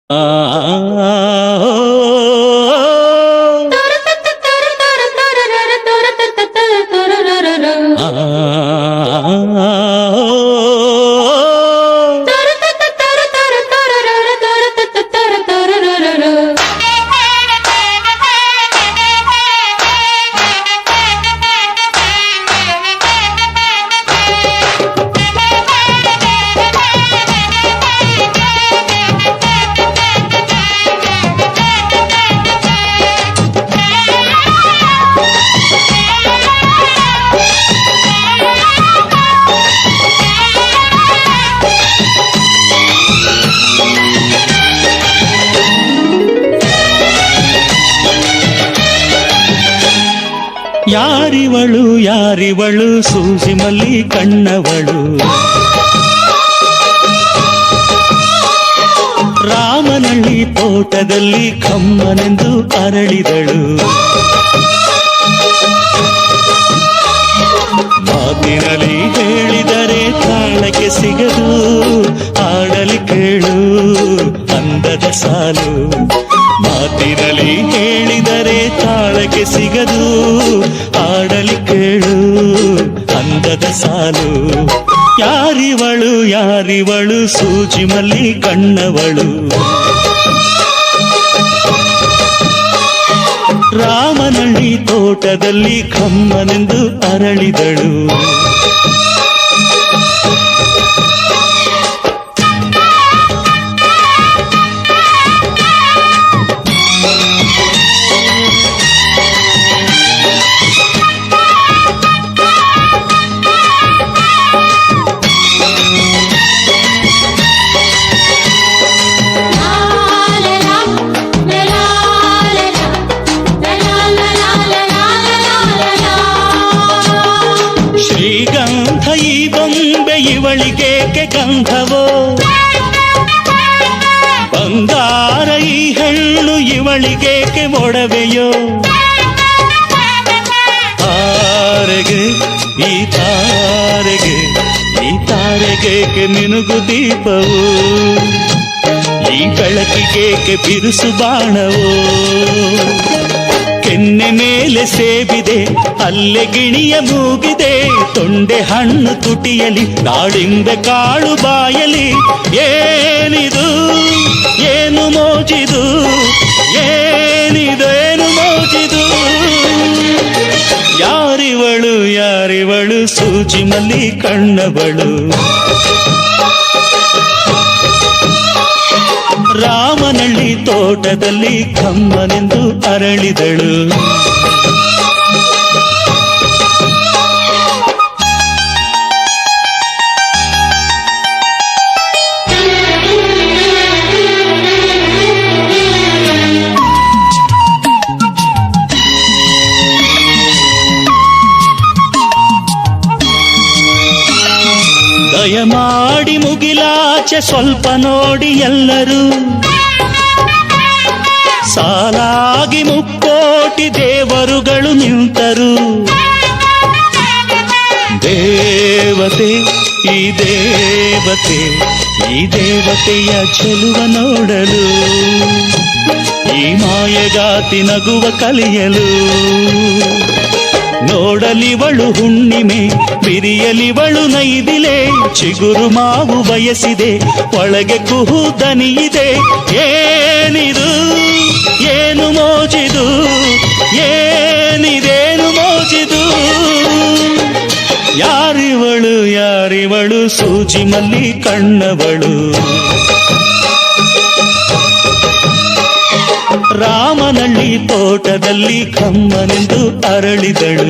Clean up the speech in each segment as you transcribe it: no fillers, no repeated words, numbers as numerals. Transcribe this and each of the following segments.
ಆ ಯಾರಿವಳು ಯಾರಿವಳು ಸೂಜಿ ಮಲ್ಲಿ ಕಣ್ಣವಳು ರಾಮನಳ್ಳಿ ತೋಟದಲ್ಲಿ ಕಮ್ಮನೆಂದು ಅರಳಿದಳು ಮಾತಿನಲ್ಲಿ ಹೇಳಿದರೆ ತಾಳಕ್ಕೆ ಸಿಗದು ಆಡಲಿ ಕೇಳು ಅಂದದ ಸಾಲು ಮಾತಿನಲ್ಲಿ ಹೇಳಿದರೆ ತಾಳಕ್ಕೆ ಸಿಗದು ಆಡಲಿ ಕೇಳು ಅಂದದ ಸಾಲು ಯಾರಿವಳು ಯಾರಿವಳು ಸೂಜಿ ಮಲ್ಲಿ ಕಣ್ಣವಳು ರಾಮನಳ್ಳಿ ತೋಟದಲ್ಲಿ ಕಮ್ಮನೆಂದು ಅರಳಿದಳು ಶ್ರೀಗಂಧ ಈ ಬೊಂಬೆ ಇವಳಿಗೇಕೆ ಗಂಧವೋ ಬಂಗಾರ ಈ ಹೆಣ್ಣು ಇವಳಿಗೇಕೆ ಒಡವೆಯೋ ತಾರೆಗೆ ಈ ತಾರೆಗೆ ಈ ತಾರೆಗೇಕೆ ಮಿನುಗು ದೀಪವು ಈ ಬೆಳಕಿಗೇಕೆ ಬಿರುಸು ಬಾಣವೋ ಕೆನ್ನೆ ಮೇಲೆ ಸೇಬಿದೆ ಅಲ್ಲೆ ಗಿಣಿಯ ಮೂಗಿದೆ ತೊಂಡೆ ಹಣ್ಣು ತುಟಿಯಲಿ ದಾಳಿಂಬೆ ಕಾಳು ಬಾಯಲಿ ಏನಿದು ಏನು ಮೋಜಿದು ಏನಿದೇನು ಮೋಜಿದು ಯಾರಿವಳು ಯಾರಿವಳು ಸೂಜಿ ಮಲ್ಲಿ ಕಣ್ಣವಳು ರಾಮನಳ್ಳಿ ತೋಟದಲ್ಲಿ ಕಮ್ಮನೆಂದು ಅರಳಿದಳು ದಯಮಾಡಿ ಮುಗಿಲಾಚೆ ಸ್ವಲ್ಪ ನೋಡಿ ಎಲ್ಲರೂ ಸಾಲಾಗಿ ಮುಕ್ಕೋಟಿ ದೇವರುಗಳು ನಿಂತರು ದೇವತೆ ಈ ದೇವತೆ ಈ ದೇವತೆಯ ಚೆಲುವ ನೋಡಲು ಈ ಮಾಯಗಾತಿ ನಗುವ ಕಲಿಯಲು ನೋಡಲಿವಳು ಹುಣ್ಣಿಮೆ ಬಿರಿಯಲಿವಳು ನೈದಿಲೆ ಚಿಗುರು ಮಾವು ಬಯಸಿದೆ ಒಳಗೆ ಕುಹು ದನಿಯಿದೆ ಏನಿದು ಏನು ಮೋಜಿದು ಏನಿದೇನು ಮೋಜಿದು ಯಾರಿವಳು ಯಾರಿವಳು ಸೂಜಿ ಮಲ್ಲಿ ಕಣ್ಣವಳು ರಾಮನಳ್ಳಿ ತೋಟದಲ್ಲಿ ಕಮ್ಮನೆಂದು ಅರಳಿದಳು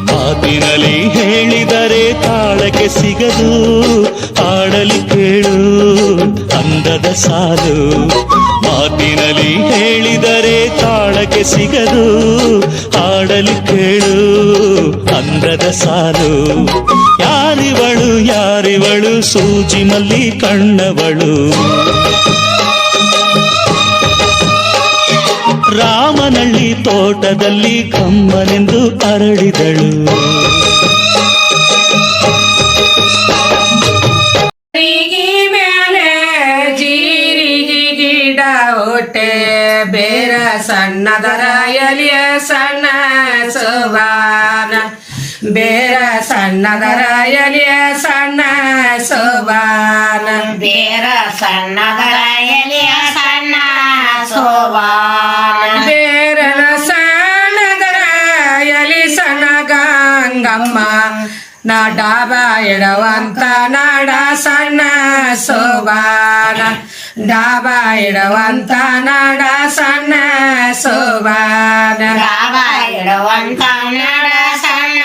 ಮಾತಿನಲ್ಲಿ ಹೇಳಿದರೆ ತಾಳಕ್ಕೆ ಸಿಗದು ಆಡಲಿ ಕೇಳು ಅಂದದ ಸಾಲು ಮಾತಿನಲ್ಲಿ ಹೇಳಿದರೆ ತಾಳಕ್ಕೆ ಸಿಗದು ಆಡಲಿ ಕೇಳು ಅಂದದ ಸಾಲು ಯಾರಿವಳು ಯಾರಿವಳು ಸೂಜಿ ಮಲ್ಲಿ ಕಣ್ಣವಳು ರಾಮನಳ್ಳಿ ತೋಟದಲ್ಲಿ ಕಮ್ಮನೆಂದು ಅರಳಿದಳು. ಸಣ್ಣದರ ಎಲಿಯ ಸಣ್ಣ ಸೋಬಾನ ಬೇರ ಸಣ್ಣದರ ಎಲಿಯ ಸಣ್ಣ ಸೋಬಾನ ಬೇರ ಸಣ್ಣದರ ಎಲಿಯ ಸಣ್ಣ ಸೋಬಾನ ಬೇರನ ಸಣ್ಣದರ ಎಲಿ ಸಣ್ಣ ಗಂಗಮ್ಮ ನಾ ಡಾಬಾ ಇಡವಂತ ನಾಡ ಸಣ್ಣ ಸೋಬಾನ ಡಾಬಾ ಇಡವಂತ ನಾಡ ಸಣ್ಣ ಸೋಬಾನ ಡಾಬಾ ಇಡುವಂತ ನಾಡ ಸಣ್ಣ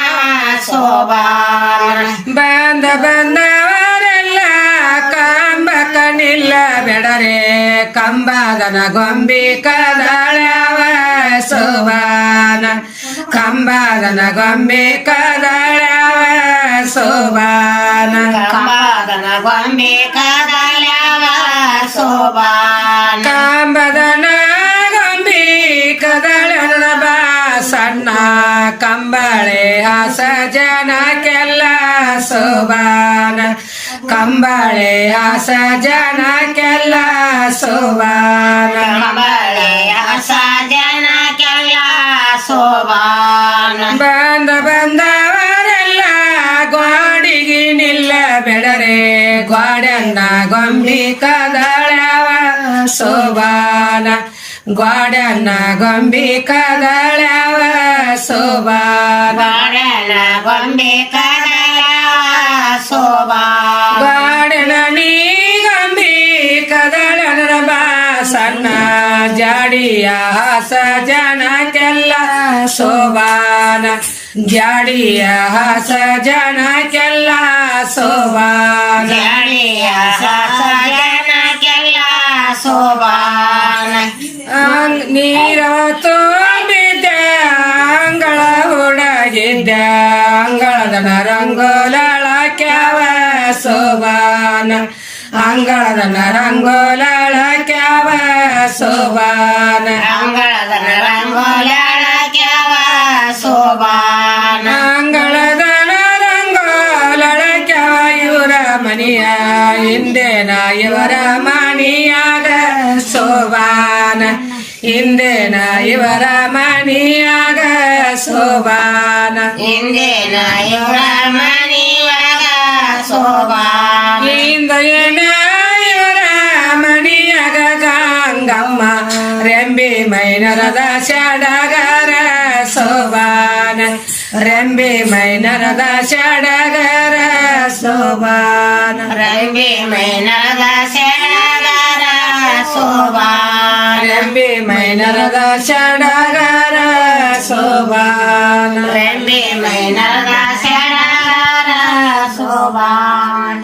ಸೋಬಾನ ಬಂದವರೆಲ್ಲ ಕಂಬಕ ನಿಲ್ಲ ಬೆಡರೆ ಕಂಬದನ ಗೊಂಬಿ ಕದಳವ ಸೋಬಾನ ಕಂಬದನ ಗೊಂಬಿ ಕದಳವ ಸೋಬಾನ ಕಂಬದನ ಗೊಂಬೆ ಕದಲವ ಸೋಬಾನ ಕಂಬದನ ಗೊಂಬಿ ಕದಳನ ಬಾಸಣ್ಣ ಕಂಬಳೆ ಹಾಸ ಜನಕ್ಕೆಲ್ಲ ಸೋಬಾನ ಕಂಬಳೆ ಹಾಸ ಜನಕ್ಕೆಲ್ಲ ಸೋಬಾನ ಕಂಬಳೆಯ ಸಜನಕ್ಕೆಲ್ಲ ಸೋಬಾನ ಬಂದವರೆಲ್ಲ ಗೋಡಿಗೆ ನಿಲ್ಲ ಬೆಡರೆ ಗೋಡನ್ನ ಗೊಂಬಿ ಕದಳವ ಸೋಬಾನ ಗೋಡನ್ನ ಗೊಂಬಿ ಕದಳವ ಸೋಬಾನ ಗಾಡನ ಗೊಂಬೆ ಕದಲವ ಸೋಬಾನ ಗೋಡನ ನೀ ಗೊಂಬಿ ಕದಳನ ಬಾಸಣ್ಣ ಜಾಡಿಯ ಹಾಸ ಜನಕ್ಕೆಲ್ಲ ಸೋಬಾನ ಜಾಡಿಯ ಹಾಸ ಜನಕ್ಕೆಲ್ಲ ಸೋಬಾನ ಗಾಳಿಯ ಸಜನಕ್ಕೆಲ್ಲ ಸೋಬಾನ ನೀರ ತುಂಬಿದ್ದೆ ಅಂಗಳ ಹುಡಗಿದ್ದೆ ಅಂಗಳದನ ರಂಗೋಲಕ್ಯಾವ ಸೋಬಾನ ಅಂಗಳದನ ರಂಗೋಲಕ್ಯಾವ ಸೋಬಾನ ಅಂಗಳದನ ರಂಗೋಲಕ್ಯಾವ ಸೋಬಾನ ಅಂಗಳದನ ರಂಗೋಲಕ್ಯಾವ ಇವರ ಮನೆಯ ಹಿಂದೆನ ಇವರ ಮನಿಯಾಗ ಸೋಬಾನ ಹಿಂದೆನ ಇವರ ಮನಿಯಾಗ ಸೋಬಾನ ಹಿಂದಿನ ಇವರ ಮನಿಯೊಳಗ ಸೋಬಾನ ಹಿಂದೆನ ಇವರ ಮನಿಯಾಗ ಗಂಗಮ್ಮ ರೆಂಬಿ ಮೈನರದ ಸಡಗರ ಸೋಬಾನ ರೆಂಬಿ ಮೈನರದ ಸಡಗರ ಸೋಬಾನ ರಂಬಿ ಮೈನರದ ಸಡಗರ ಸೋಬಾನ ರೆಂಬಿ ಮೈನರದ ಸಡಗರ ಸೋಬಾನ ರಂಬಿ ಮೈನರದ ಸಡಗರ ಸೋಬಾನ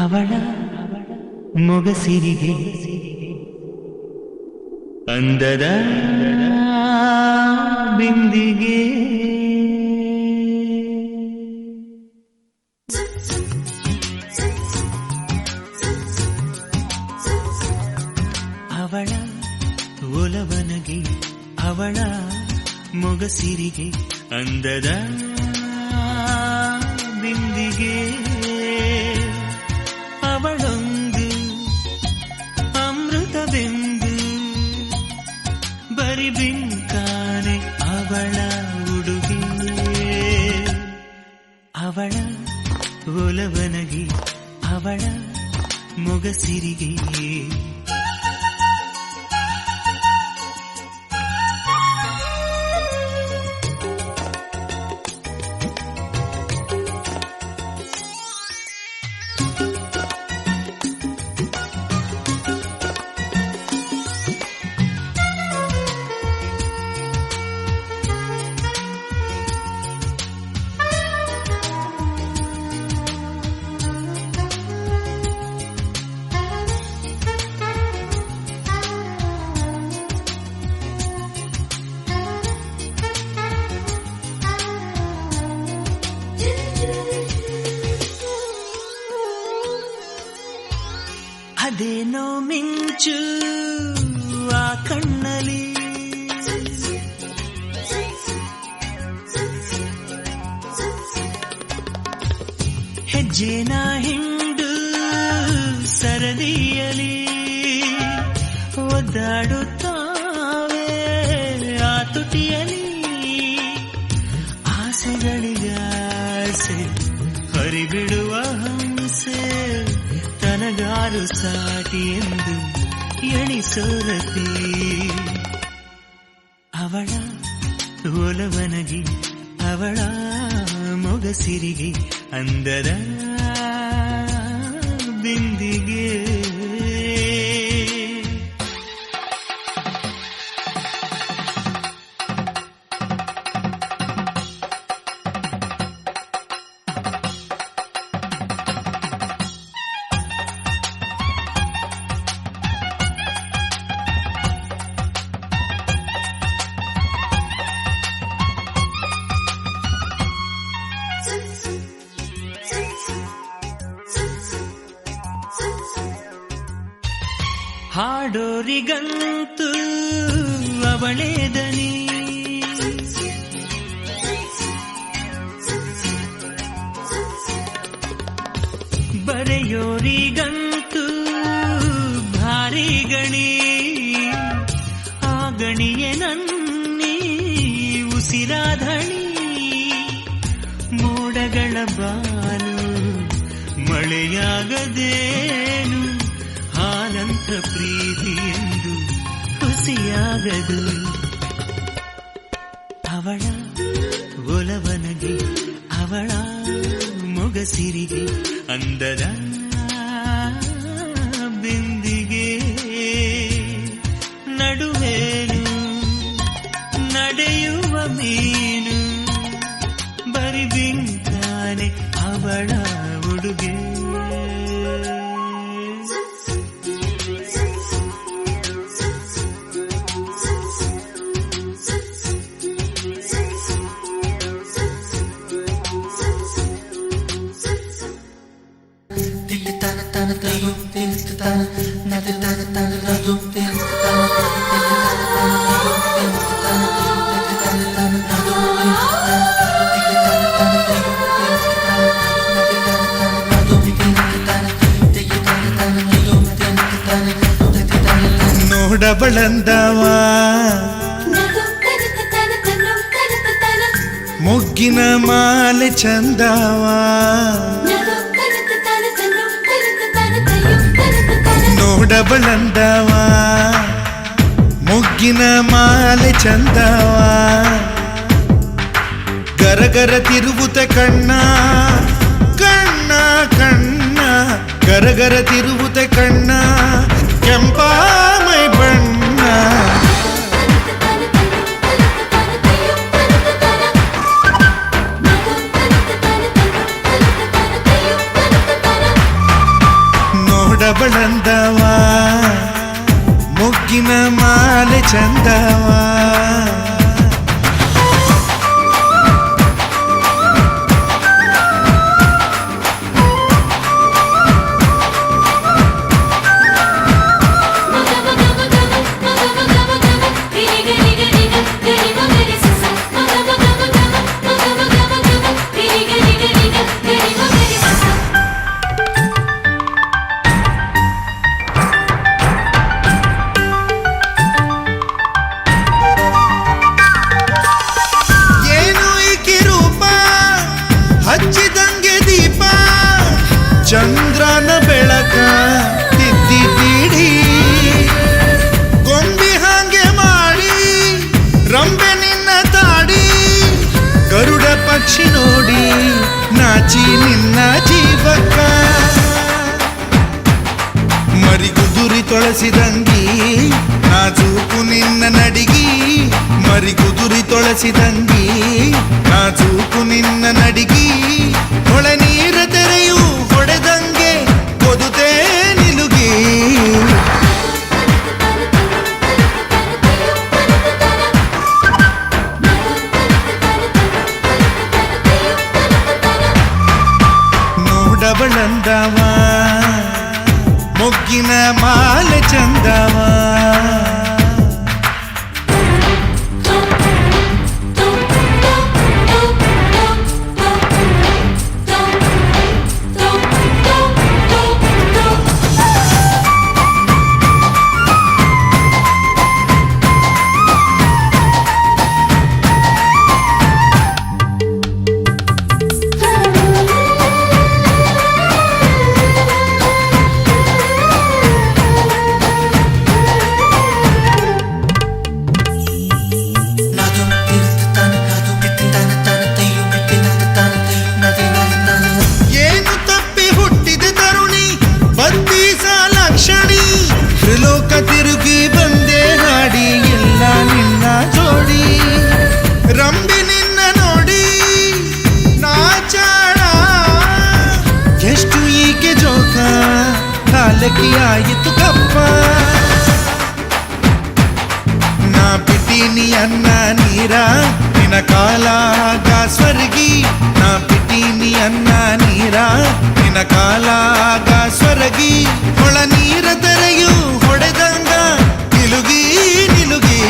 ಅವಳ ಮೊಗಸಿರಿಗೆ ಅಂದದ ಬಿಂದಿಗೆ ಅವಳ ಒಲವನಗೆ ಅವಳ ಮೊಗಸಿರಿಗೆ ಅಂದದ ಬಿಂದಿಗೆ ಅವಳೊಂದು ಅಮೃತವೆಂದು ಬರಿ ಬಿಂಕಾನೆ ಅವಳ ಉಡುಗೆ ಅವಳ ಒಲವನಗೆ ಅವಳ ಮೊಗಸಿರಿಗೆ ಅದೇನೋ ಮಿಂಚು ಆ ಕಣ್ಣಲ್ಲಿ ಹೆಜ್ಜೆನ ಹಿಂಡು ಸರದಿಯಲಿ ಒದ್ದಾಡುತ್ತಾವೆ ಆ ತುಟಿಯಲಿ ಆಸೆಗಳಿಗಾಸೆ ಹರಿಬಿಡುವ ಹಂಸೆ ತನಗಾರು ಸಾಟಿ ಎಂದು ಎಣಿಸೋರತಿ ಅವಳ ಒಲವನಗೆ ಅವಳ ಮೊಗಸಿರಿಗೆ ಅಂದರ ಬಿಂದಿಗೆ ಹಾಡೋರಿಗಂತೂ ಅವಳೇ ದನಿ ಬರೆಯೋರಿಗಂತೂ ಭಾರಿ ಗಣಿ ಆ ಗಣಿಯೇ ನನ್ನಿ ಉಸಿರಾಧಣಿ ಮೋಡಗಳ ಬಾನು ಮಳೆಯಾಗದೇನು ಹಾಲಂತ ಪ್ರೀತಿ ಎಂದು ಹುಸಿಯಾಗದು ಅವಳ ಒಲವನಗೆ ಅವಳ ಮೊಗಸಿರಿಗೆ ಅಂದದ ಬಿಂದಿಗೆ ನಡುವೇನು ನಡೆಯುವ ಮೀನು ಬರಿ ಬಿಂಕಾನೆ ಅವಳ ಉಡುಗೆ ನೋಡಬಳಂದವ ಮೊಗ್ಗಿನ ಮಾಲೆ ಚಂದವ ನೋಡಬಳಂದವ ಮೊಗ್ಗಿನ ಮಾಲೆ ಚಂದವ ಗರಗರ ತಿರುವುತ ಕಣ್ಣ ಕಣ್ಣ ಕಣ್ಣ ಗರಗರ ತಿರುವುತ ಕಣ್ಣ ಕೆಂಪಾಮೈ ಬಣ್ಣ ನೋಡಬಳಂದವ ಮೊಗ್ಗಿನ ಮಾಲೆ ಚಂದವ ಹಚ್ಚಿದಂಗೆ ದೀಪ ಚಂದ್ರನ ಬೆಳಕ ತಿದ್ದಿ ತೀಡಿ ಗೊಂಬಿ ಹಾಗೆ ಮಾಡಿ ರಂಬೆ ನಿನ್ನ ತಾಡಿ ಗರುಡ ಪಕ್ಷಿ ನೋಡಿ ನಾಚಿ ನಿನ್ನ ಜೀವಕ್ಕ ಮರಿಗುದುರಿ ತೊಳಸಿದಂಗಿ ನಾಜೂಕು ನಿನ್ನ ನಡಿಗಿ ಮರಿಗುದುರಿ ತೊಳಸಿದಂಗಿ ನಾಜೂಕು ನಿನ್ನ ನಡಿಗಿ ಹೊಳ ನೀರ ತೆರೆಯು ಹೊಡೆದಂಗೆ ಕೊದುತೆ ನಿಲುಗಿ ನೋಡಬಳಂದವ ಮೊಗ್ಗಿನ ಮಾಲೆ ಚಂದವ ತ್ರಿಲೋಕ ತಿರುಗಿ ಬಂದೆ ಹಾಡಿ ಎಲ್ಲ ನಿನ್ನ ಜೋಡಿ ರಂಬಿ ನಿನ್ನ ನೋಡಿ ನಾಚಾಳ ಎಷ್ಟು ಈಕೆ ಜೋಕ ಕಾಲಕಿ ಆಯಿತು ಕಪ್ಪ ನಾ ಪಿಟೀನಿ ಅನ್ನ ನೀರ ನಿನ್ನ ಕಾಲಾಗ ಸ್ವರ್ಗಿ ನಾ ಪಿಟೀನಿ ಅನ್ನ ನೀರ ನಿನ್ನ ಕಾಲಾಗ ಸ್ವರ್ಗಿ ಹೊಳ ನೀರ ತೆರೆಯು ಹೊಡೆದಂಗ ನಿಲುಗಿ ನಿಲುಗಿ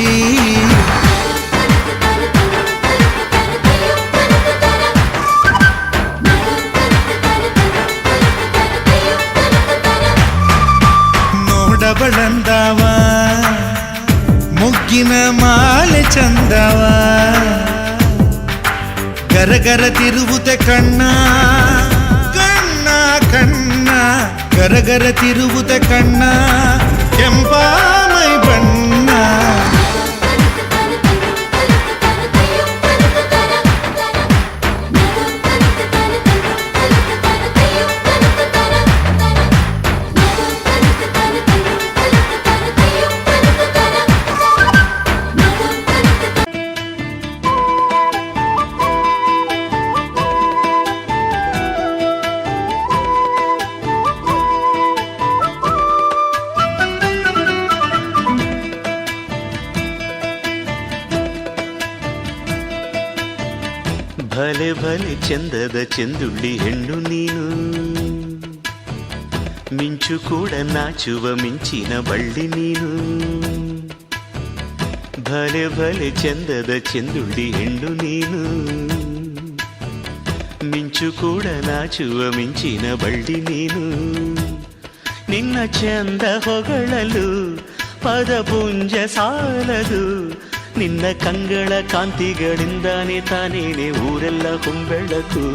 ನೋಡಬಳಂದವ ಮೊಗ್ಗಿನ ಮಾಲೆ ಚಂದವ ಗರಗರ ತಿರುವುತೆ ಕಣ್ಣ ಕಣ್ಣ ಕಣ್ಣ ಗರಗರ ತಿರುವುತೆ ಕಣ್ಣ ಕೆಂಪಾಮೈ ಬಣ್ಣ ಭಲೆ ಭಲೆ ಚಂದದ ಚೆಂದುಳ್ಳಿ ಹೆಣ್ಣು ನೀನು ಮಿಂಚು ಕೂಡ ನಾಚುವ ಮಿಂಚಿನ ಬಳ್ಳಿ ನೀನು ಭಲೆ ಭಲೆ ಚಂದದ ಚೆಂದುಳ್ಳಿ ಹೆಣ್ಣು ನೀನು ಮಿಂಚು ಕೂಡ ನಾಚುವ ಮಿಂಚಿನ ಬಳ್ಳಿ ನೀನು ನಿನ್ನ ಚಂದ ಹೊಗಳಲು ಪದಪುಂಜ ಸಾಲದು ನಿನ್ನ ಕಂಗಳ ಕಾಂತಿಗಳಿಂದಾನೆ ತಾನೇನೆ ಊರೆಲ್ಲ ಹೊಂಬೆಳಕು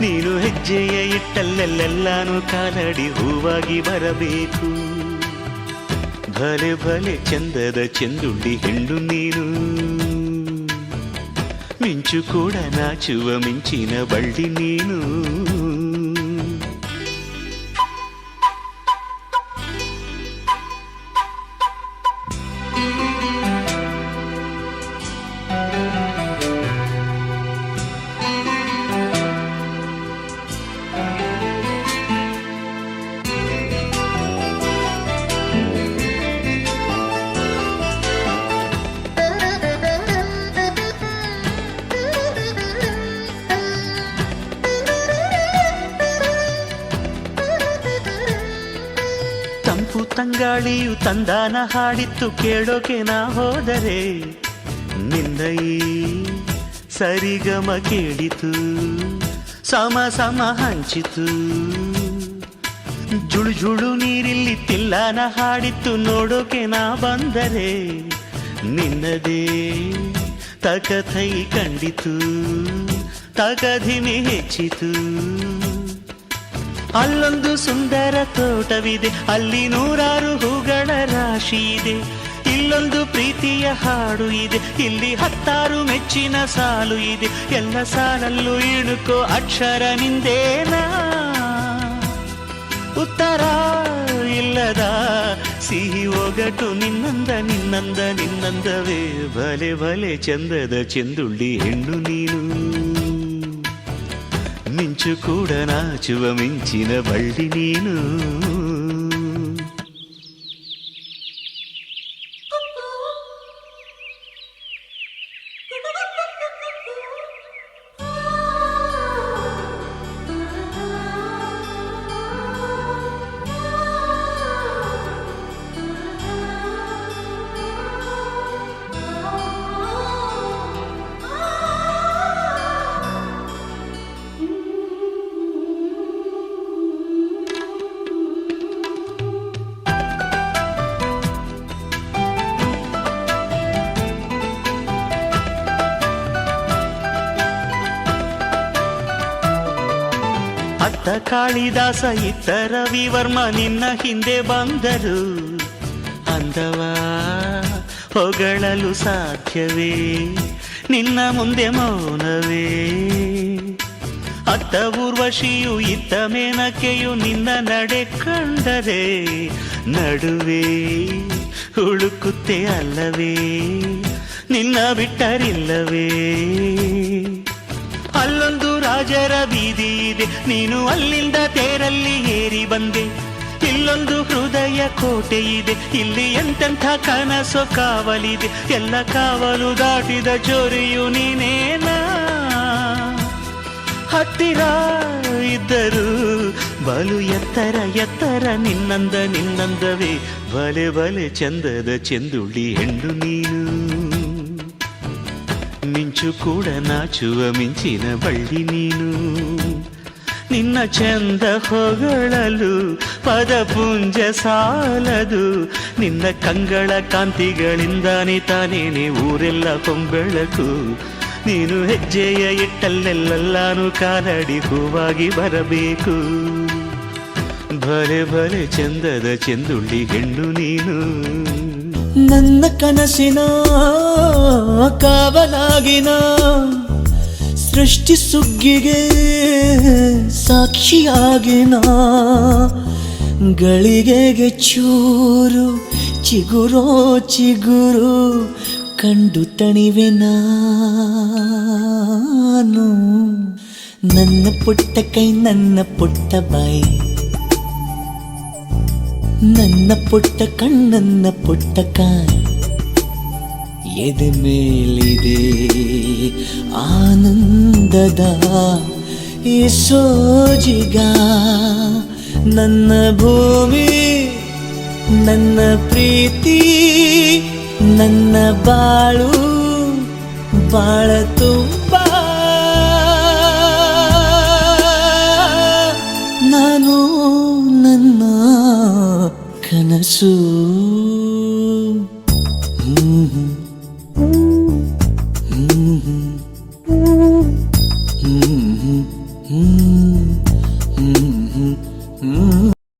ನೀನು ಹೆಜ್ಜೆಯ ಇಟ್ಟಲ್ಲೆಲ್ಲೆಲ್ಲಾನು ಕಾಲಡಿ ಹೂವಾಗಿ ಬರಬೇಕು ಭಲೆ ಭಲೆ ಚಂದದ ಚೆಂದುಳ್ಳಿ ಹೆಣ್ಣು ನೀನು ಮಿಂಚು ಕೂಡ ನಾಚುವ ಮಿಂಚಿನ ಬಳ್ಳಿ ನೀನು ತಂಗಾಳಿಯು ತಂದಾನ ಹಾಡಿತ್ತು ಕೇಳೋಕೆ ನಾ ಹೋದರೆ ನಿನ್ನ ಈ ಸರಿಗಮ ಕೇಳಿತು ಸಮ ಸಮ ಹಂಚಿತು ಜುಳು ಜುಳು ನೀರಿಲ್ಲಿ ತಿಲ್ಲಾನ ಹಾಡಿತ್ತು ನೋಡೋಕೆ ನಾ ಬಂದರೆ ನಿನ್ನದೇ ತಕಥೈ ಕಂಡಿತು ತಕಧಿಮಿ ಹೆಚ್ಚಿತು ಅಲ್ಲೊಂದು ಸುಂದರ ತೋಟವಿದೆ ಅಲ್ಲಿ ನೂರಾರು ಹೂಗಳ ರಾಶಿ ಇದೆ ಇಲ್ಲೊಂದು ಪ್ರೀತಿಯ ಹಾಡು ಇದೆ ಇಲ್ಲಿ 10 ಮೆಚ್ಚಿನ ಸಾಲು ಇದೆ ಎಲ್ಲ ಸಾಲಲ್ಲೂ ಇಣುಕೋ ಅಕ್ಷರ ನಿಂದೇನಾ ಉತ್ತರ ಇಲ್ಲದ ಸಿಹಿ ಒಗಟು ನಿನ್ನಂದವೇ ಭಲೆ ಭಲೆ ಚಂದದ ಚೆಂದುಳ್ಳಿ ಹೆಣ್ಣು ನೀನು ಮಿಂಚು ಕೂಡ ನಾಚುವ ಮಿಂಚಿನ ಬಳ್ಳಿ ನೀನು ಅತ್ತ ಕಾಳಿದಾಸ ಇತ್ತ ರವಿವರ್ಮ ನಿನ್ನ ಹಿಂದೆ ಬಂದರು ಅಂದವ ಹೊಗಳಲು ಸಾಧ್ಯವೇ ನಿನ್ನ ಮುಂದೆ ಮೌನವೇ ಅತ್ತ ಊರ್ವಶಿಯು ಇತ್ತ ಮೇನಕೆಯು ನಿನ್ನ ನಡೆ ಕಂಡರೆ ನಡುವೆ ಹುಡುಕುತ್ತೆ ಅಲ್ಲವೇ ನಿನ್ನ ಬಿಟ್ಟರಿಲ್ಲವೇ ಅಲ್ಲೊಂದು ರಾಜರ ಬೀದಿ ಇದೆ ನೀನು ಅಲ್ಲಿಂದ ತೇರಲ್ಲಿ ಏರಿ ಬಂದೆ ಇಲ್ಲೊಂದು ಹೃದಯ ಕೋಟೆ ಇದೆ ಇಲ್ಲಿ ಎಂತೆಂಥ ಕನಸು ಕಾವಲಿದೆ ಎಲ್ಲ ಕಾವಲು ದಾಟಿದ ಚೋರಿಯು ನೀನೇನಾ ಹತ್ತಿರ ಇದ್ದರು ಬಲು ಎತ್ತರ ನಿನ್ನಂದವೇ ಬಲೆ ಬಲೆ ಚಂದದ ಚೆಂದುಳ್ಳಿ ಹೆಣ್ಣು ನೀನು ಮಿಂಚು ಕೂಡ ನಾಚುವ ಮಿಂಚಿನ ಬಳ್ಳಿ ನೀನು ನಿನ್ನ ಚಂದ ಹೊಗಳಲು ಪದಪುಂಜ ಸಾಲದು ನಿನ್ನ ಕಂಗಳ ಕಾಂತಿಗಳಿಂದಾನೆ ತಾನೇನೆ ಊರೆಲ್ಲ ಕೊಂಬೆಳಕು ನೀನು ಹೆಜ್ಜೆಯ ಇಟ್ಟಲ್ಲೆಲ್ಲಾನು ಕಾಲಡಿ ಹೂವಾಗಿ ಬರಬೇಕು ಭಲೆ ಭಲೆ ಚಂದದ ಚೆಂದುಳ್ಳಿ ಹೆಣ್ಣು ನೀನು ನನ್ನ ಕನಸಿನ ಕಾವಲಾಗಿನ ಸೃಷ್ಟಿ ಸುಗ್ಗಿಗೆ ಸಾಕ್ಷಿಯಾಗಿನ ಗಳಿಗೆಗೆ ಚೂರು ಚಿಗುರು ಕಂಡು ತಣಿವೆ ನಾನು ನನ್ನ ಪುಟ್ಟ ಕೈ ನನ್ನ ಪುಟ್ಟ ಬಾಯಿ ನನ್ನ ಪುಟ್ಟ ಕಣ್ಣನ್ನ ಪುಟ್ಟ ಕಾಯಿ ಎದೆ ಮೇಲಿದೆ ಆನಂದದ ಈ ಸೋಜಿಗ ನನ್ನ ಭೂಮಿ ನನ್ನ ಪ್ರೀತಿ ನನ್ನ ಬಾಳು ಬಾಳ ತುಂಬ ನಾನು ನನ್ನ ಕನಸು